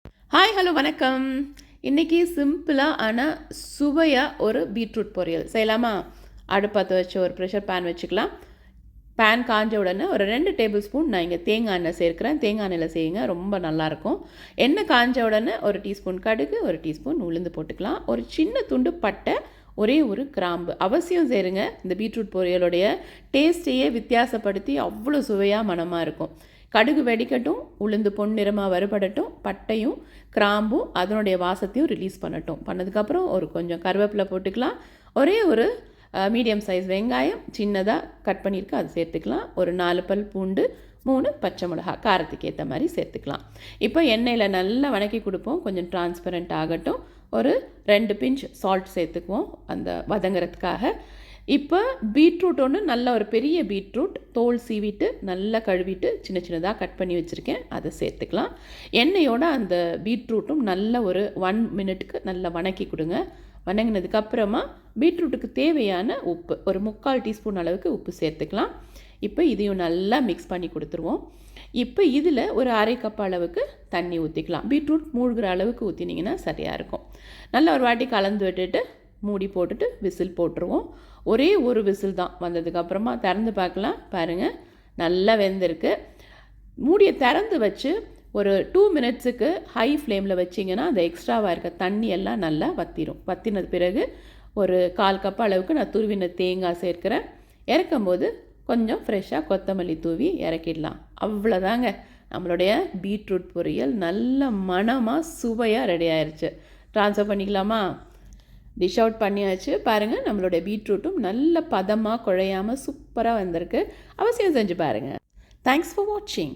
Hi hello வணக்கம். இன்றைக்கி சிம்பிளாக ஆனால் சுவையாக ஒரு பீட்ரூட் பொரியல் செய்யலாமா? அடுப்பத்தை வச்சு ஒரு ப்ரெஷர் பேன் வச்சுக்கலாம். பேன் காஞ்ச உடனே ஒரு 2 டேபிள் ஸ்பூன் நான் இங்கே தேங்காய் எண்ணெய் சேர்க்குறேன். தேங்காய் எண்ணெயில் செய்யுங்க, ரொம்ப நல்லாயிருக்கும். எண்ணெய் காஞ்ச உடனே ஒரு டீஸ்பூன் கடுகு, ஒரு டீஸ்பூன் உளுந்து போட்டுக்கலாம். ஒரு சின்ன துண்டு பட்டை, ஒரே ஒரு கிராம்பு அவசியம் சேருங்க. இந்த பீட்ரூட் பொரியலுடைய டேஸ்ட்டையே வித்தியாசப்படுத்தி அவ்வளோ சுவையாக மணமாக இருக்கும். கடுகு வெடிக்கட்டும், உளுந்து பொன்னிறமாக வறுபடட்டும், பட்டையும் கிராம்பும் அதனுடைய வாசத்தையும் ரிலீஸ் பண்ணட்டும். பண்ணதுக்கப்புறம் ஒரு கொஞ்சம் கருவேப்பிலை போட்டுக்கலாம். ஒரே ஒரு மீடியம் சைஸ் வெங்காயம் சின்னதாக கட் பண்ணியிருக்கு, அது சேர்த்துக்கலாம். ஒரு 4 பல் பூண்டு, 3 பச்சை மிளகா காரத்துக்கு ஏற்ற மாதிரி சேர்த்துக்கலாம். இப்போ எண்ணெயில் நல்லா வணக்கி கொடுப்போம். கொஞ்சம் டிரான்ஸ்பரண்ட் ஆகட்டும். ஒரு 2 பிஞ்ச் சால்ட் சேர்த்துக்குவோம் அந்த வதங்கிறதுக்காக. இப்போ பீட்ரூட் ஒன்று, நல்ல ஒரு பெரிய பீட்ரூட் தோல் சீவிட்டு நல்லா கழுவிட்டு சின்ன சின்னதாக கட் பண்ணி வச்சுருக்கேன், அதை சேர்த்துக்கலாம். எண்ணெயோட அந்த பீட்ரூட்டும் நல்ல ஒரு 1 மினிட்டுக்கு நல்லா வணக்கி கொடுங்க. வணங்கினதுக்கப்புறமா பீட்ரூட்டுக்கு தேவையான உப்பு, ஒரு 3/4 டீஸ்பூன் அளவுக்கு உப்பு சேர்த்துக்கலாம். இப்போ இதையும் நல்லா மிக்ஸ் பண்ணி கொடுத்துருவோம். இப்போ இதில் ஒரு 1/2 கப் அளவுக்கு தண்ணி ஊற்றிக்கலாம். பீட்ரூட் மூழ்கிற அளவுக்கு ஊற்றினீங்கன்னா சரியாக இருக்கும். நல்லா ஒரு வாட்டி கலந்து விட்டுட்டு மூடி போட்டுட்டு விசில் போட்டுருவோம். ஒரே ஒரு விசில் தான். வந்ததுக்கப்புறமா திறந்து பார்க்கலாம். பாருங்கள், நல்லா வெந்திருக்கு. மூடியை திறந்து வச்சு ஒரு 2 மினிட்ஸுக்கு ஹை ஃப்ளேமில் வச்சிங்கன்னா அந்த எக்ஸ்ட்ராவாக இருக்க தண்ணி எல்லாம் நல்லா வற்றிடும். வற்றினது பிறகு ஒரு 1/4 கப் அளவுக்கு நான் துருவின தேங்காய் சேர்க்குறேன். இறக்கும் போது கொஞ்சம் ஃப்ரெஷ்ஷாக கொத்தமல்லி தூவி இறக்கிடலாம். அவ்வளோதாங்க, நம்மளுடைய பீட்ரூட் பொரியல் நல்ல மணமாக சுவையாக ரெடி ஆயிடுச்சு. ட்ரான்ஸ்ஃபர் பண்ணிக்கலாமா? டிஷ் அவுட் பண்ணியாச்சு. பாருங்கள், நம்மளுடைய பீட்ரூட்டும் நல்ல பதமாக குழையாமல் சூப்பராக வந்திருக்கு. அவசியம் செஞ்சு பாருங்கள். தேங்க்ஸ் ஃபார் வாட்சிங்.